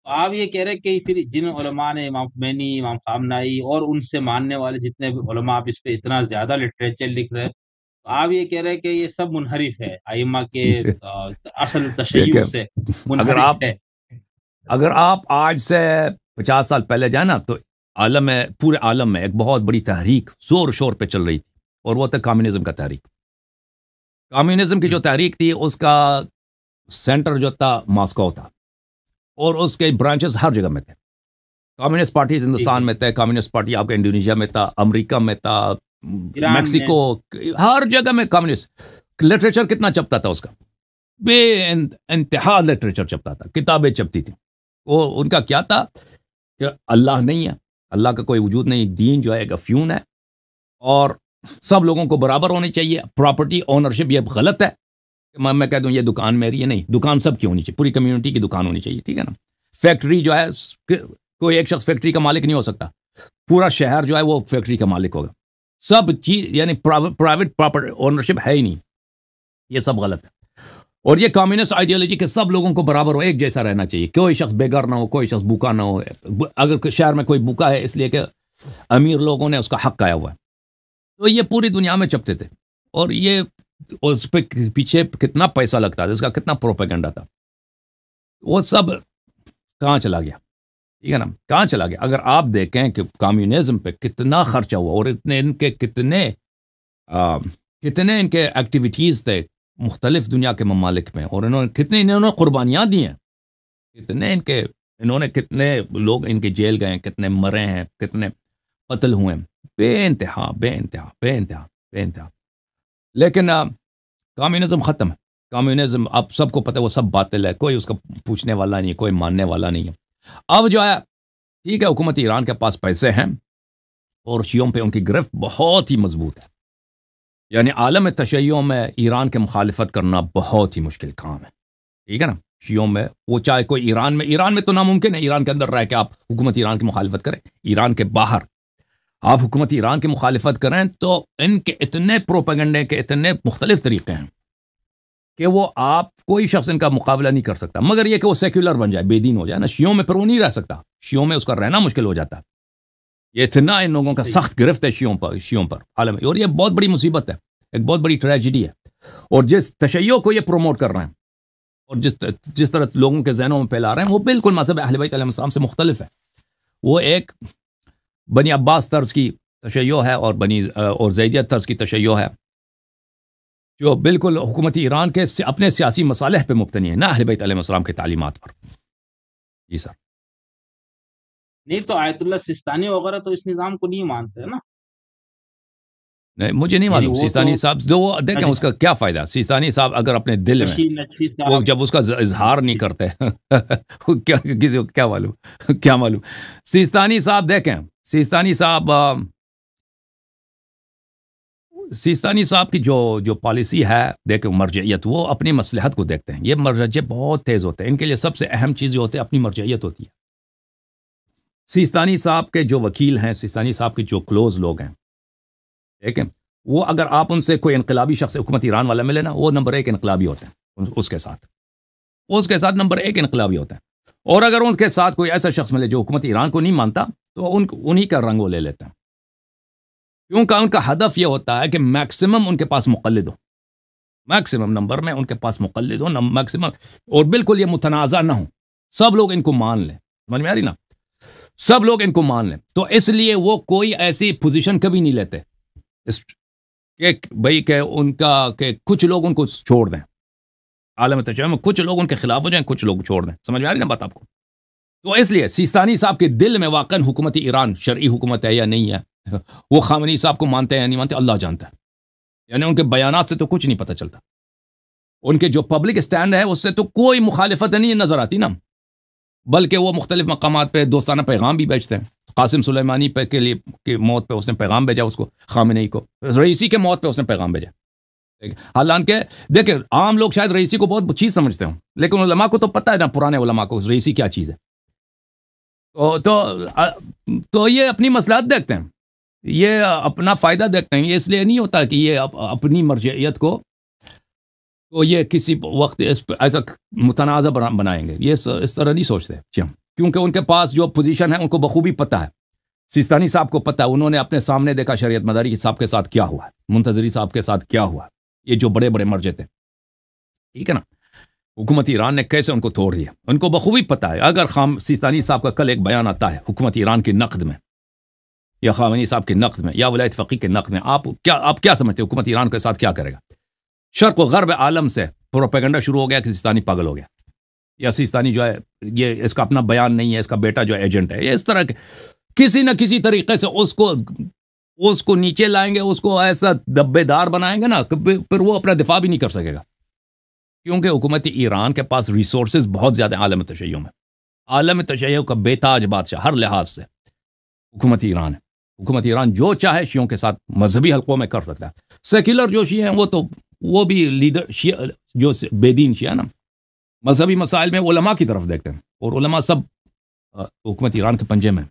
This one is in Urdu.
آپ یہ کہہ رہے ہیں کہ پھر جن علماء نے امام خمینی، امام خامنائی اور ان سے ماننے والے جتنے بھی علماء، آپ اس پہ اتنا زیادہ لٹریچر لکھ رہے ہیں، تو آپ یہ کہہ رہے ہیں کہ یہ سب منحرف ہے، ائمہ کے اصل تشیع دیکھیں، سے اگر منحرف آپ ہے؟ اگر آپ آج سے 50 سال پہلے جائیں نا، تو عالم میں، پورے عالم میں ایک بہت بڑی تحریک زور شور پہ چل رہی تھی، اور وہ تھا کمیونزم کا تحریک. کمیونزم کی جو تحریک تھی اس کا سینٹر جو تھا ماسکو تھا، اور اس کے برانچز ہر جگہ میں تھے. کمیونسٹ پارٹیز جی ہندوستان جی، میں تھے، کمیونسٹ پارٹی آپ کے انڈونیشیا میں تھا، امریکہ میں تھا، ایران میں. میکسیکو، ہر جگہ میں کمیونسٹ. لٹریچر کتنا چپتا تھا اس کا، بے انتہا لٹریچر چپتا تھا، کتابیں چپتی تھیں. وہ ان کا کیا تھا کہ اللہ نہیں ہے، اللہ کا کوئی وجود نہیں، دین جو ہے ایک افیون ہے، اور سب لوگوں کو برابر ہونی چاہیے. پراپرٹی اونرشپ یہ غلط ہے. میں کہہ دوں یہ دکان میری ہے، نہیں، دکان سب کی ہونی چاہیے، پوری کمیونٹی کی دکان ہونی چاہیے، ٹھیک ہے نا. فیکٹری جو ہے، کوئی ایک شخص فیکٹری کا مالک نہیں ہو سکتا، پورا شہر جو ہے وہ فیکٹری کا مالک ہوگا. سب چیز یعنی پرائیویٹ پراپرٹی اونرشپ ہے ہی نہیں، یہ سب غلط ہے. اور یہ کمیونسٹ آئیڈیالوجی کہ سب لوگوں کو برابر ہو، ایک جیسا رہنا چاہیے، کوئی شخص بے گھر نہ ہو، کوئی شخص بھوکا نہ ہو. اگر شہر میں کوئی بھوکا ہے اس لیے کہ امیر لوگوں نے اس کا حق آیا ہوا ہے، تو یہ پوری دنیا میں چپتے تھے. اور یہ اس پہ پیچھے کتنا پیسہ لگتا تھا، اس کا کتنا پروپیگنڈا تھا، وہ سب کہاں چلا گیا؟ ٹھیک ہے نا، کہاں چلا گیا؟ اگر آپ دیکھیں کہ کمیونزم پہ کتنا خرچہ ہوا، اور اتنے ان کے کتنے ان کے ایکٹیویٹیز تھے مختلف دنیا کے ممالک میں، اور انہوں نے قربانیاں دی ہیں، انہوں نے کتنے لوگ ان کے جیل گئے ہیں، کتنے مرے ہیں، کتنے قتل ہوئے ہیں، بے انتہا بے انتہا بے انتہا بے انتہا. لیکن کمیونزم ختم ہے. کمیونزم اب سب کو پتہ ہے وہ سب باطل ہے، کوئی اس کا پوچھنے والا نہیں، کوئی ماننے والا نہیں ہے. اب جو ہے، ٹھیک ہے، حکومت ایران کے پاس پیسے ہیں، اور شیعوں پہ ان کی گرفت بہت ہی مضبوط ہے. یعنی عالم تشیع میں ایران کے مخالفت کرنا بہت ہی مشکل کام ہے، ٹھیک ہے نا. شیعوں میں، وہ چاہے کوئی ایران میں تو ناممکن ہے، ایران کے اندر رہ کے آپ حکومت ایران کی مخالفت کریں. ایران کے باہر آپ حکومت ایران کی مخالفت کریں تو ان کے اتنے پروپیگنڈے کے اتنے مختلف طریقے ہیں کہ وہ آپ کوئی شخص ان کا مقابلہ نہیں کر سکتا، مگر یہ کہ وہ سیکولر بن جائے، بے دین ہو جائے نا. شیعوں میں پھر وہ نہیں رہ سکتا، شیعوں میں اس کا رہنا مشکل ہو جاتا ہے. یہ اتنا ان لوگوں کا صحیح. سخت گرفت ہے شیعوں پر عالم، اور یہ بہت بڑی مصیبت ہے، ایک بہت بڑی ٹریجڈی ہے. اور جس تشیع کو یہ پروموٹ کر رہے ہیں، اور جس طرح لوگوں کے ذہنوں میں پھیلا رہے ہیں، وہ بالکل مذہب اہل بیت علیہ السلام سے مختلف ہے. وہ ایک بنی عباس طرز کی تشیع ہے، اور زیدیت طرز کی تشیع ہے، جو بالکل حکومت ایران کے اپنے سیاسی مصالح پہ مبتنی ہے، نہ اہل بیت علیہ السلام کی تعلیمات پر. جی سر. نہیں تو آیت اللہ سستانی وغیرہ تو اس نظام کو نہیں مانتے نا. نہیں، مجھے نہیں یعنی معلوم وہ تو سیستانی صاحب جو وہ دیکھیں اس کا کیا فائدہ. سیستانی صاحب اگر اپنے دل میں، نقشی وہ صاحب. جب اس کا اظہار نہیں کرتے کسی کو کیا معلوم کیا معلوم. سیستانی صاحب دیکھیں، سیستانی صاحب کی جو پالیسی ہے، دیکھیں مرجعیت، وہ اپنی مصلحت کو دیکھتے ہیں. یہ مرجع بہت تیز ہوتے ہیں، ان کے لیے سب سے اہم چیز جو ہوتی ہے اپنی مرجعیت ہوتی ہے. سیستانی صاحب کے جو وکیل ہیں، سیستانی صاحب کے جو کلوز لوگ ہیں، دیکھیں، وہ اگر آپ ان سے کوئی انقلابی شخص حکومت ایران والا ملے نا، وہ نمبر 1 انقلابی ہوتے ہیں اس کے ساتھ نمبر 1 انقلابی ہوتا ہے. اور اگر ان کے ساتھ کوئی ایسا شخص ملے جو حکومت ایران کو نہیں مانتا، تو انہی کا رنگ وہ لے لیتے ہیں، کیونکہ ان کا ہدف یہ ہوتا ہے کہ میکسیمم ان کے پاس مقلد ہو، میکسیمم نمبر میں ان کے پاس مقلد ہو، میکسیمم، اور بالکل یہ متنازع نہ ہو، سب لوگ ان کو مان لیں. سمجھ میں آ رہی نا؟ سب لوگ ان کو مان لیں. تو اس لیے وہ کوئی ایسی پوزیشن کبھی نہیں لیتے کہ بھائی کہ ان کا کہ کچھ لوگ ان کو چھوڑ دیں. عالم تشیع میں کچھ لوگ ان کے خلاف ہو جائیں، کچھ لوگ چھوڑ دیں. سمجھ میں آ رہی نا بات آپ کو؟ تو اس لیے سیستانی صاحب کے دل میں واقعا حکومت ایران شرعی حکومت ہے یا نہیں ہے، وہ خامنئی صاحب کو مانتے ہیں یا نہیں مانتے، اللہ جانتا ہے. یعنی ان کے بیانات سے تو کچھ نہیں پتہ چلتا، ان کے جو پبلک سٹینڈ ہے اس سے تو کوئی مخالفت نہیں نظر آتی نا، بلکہ وہ مختلف مقامات پہ دوستانہ پیغام بھی بھیجتے ہیں. قاسم سلیمانی پہ کے لیے کی موت پہ اس نے پیغام بھیجا، اس کو خامنئی کو، رئیسی کے موت پہ اس نے پیغام بھیجا. حالانکہ دیکھیں عام لوگ شاید رئیسی کو بہت چیز سمجھتے ہوں، لیکن علماء کو تو پتہ ہے نا، پرانے علماء کو رئیسی کیا چیز ہے. تو یہ اپنی مصلحت دیکھتے ہیں، یہ اپنا فائدہ دیکھتے ہیں. یہ اس لیے نہیں ہوتا کہ یہ اپنی مرجعیت کو تو یہ کسی وقت ایسا متنازع بنائیں گے، یہ اس طرح نہیں سوچتے. کیونکہ ان کے پاس جو پوزیشن ہے ان کو بخوبی پتہ ہے. سیستانی صاحب کو پتہ ہے, انہوں نے اپنے سامنے دیکھا شریعت مداری صاحب کے ساتھ کیا ہوا ہے, منتظری صاحب کے ساتھ کیا ہوا ہے, یہ جو بڑے بڑے مرجے تھے, ٹھیک ہے نا. حکومت ایران نے کیسے ان کو توڑ دیا, ان کو بخوبی پتہ ہے. اگر سیستانی صاحب کا کل ایک بیان آتا ہے حکومت ایران کی نقد میں, یا خامنئی صاحب کے نقد میں, یا ولایت فقیہ کے نقد میں, آپ کیا سمجھتے ہیں حکومت ایران کے ساتھ کیا کرے گا؟ شرق و غرب عالم سے پروپیگنڈا شروع ہو گیا کہ سیستانی پاگل ہو گیا, یا سیستانی جو ہے یہ اس کا اپنا بیان نہیں ہے, اس کا بیٹا جو ہے ایجنٹ ہے. اس طرح کے کسی نہ کسی طریقے سے اس کو نیچے لائیں گے, اس کو ایسا دبے دار بنائیں گے نا, پھر وہ اپنا دفاع بھی نہیں کر سکے گا. کیونکہ حکومت ایران کے پاس ریسورسز بہت زیادہ عالم تشیع میں, عالم تشیع کا بے تاج بادشاہ ہر لحاظ سے حکومت ایران ہے. حکومت ایران جو چاہے شیعوں کے ساتھ مذہبی حلقوں میں کر سکتا ہے. سیکولر جو شیعہ ہیں وہ بھی لیڈر شیعہ جو بے دین شیعہ نا, مذہبی مسائل میں علماء کی طرف دیکھتے ہیں, اور علماء سب حکومت ایران کے پنجے میں.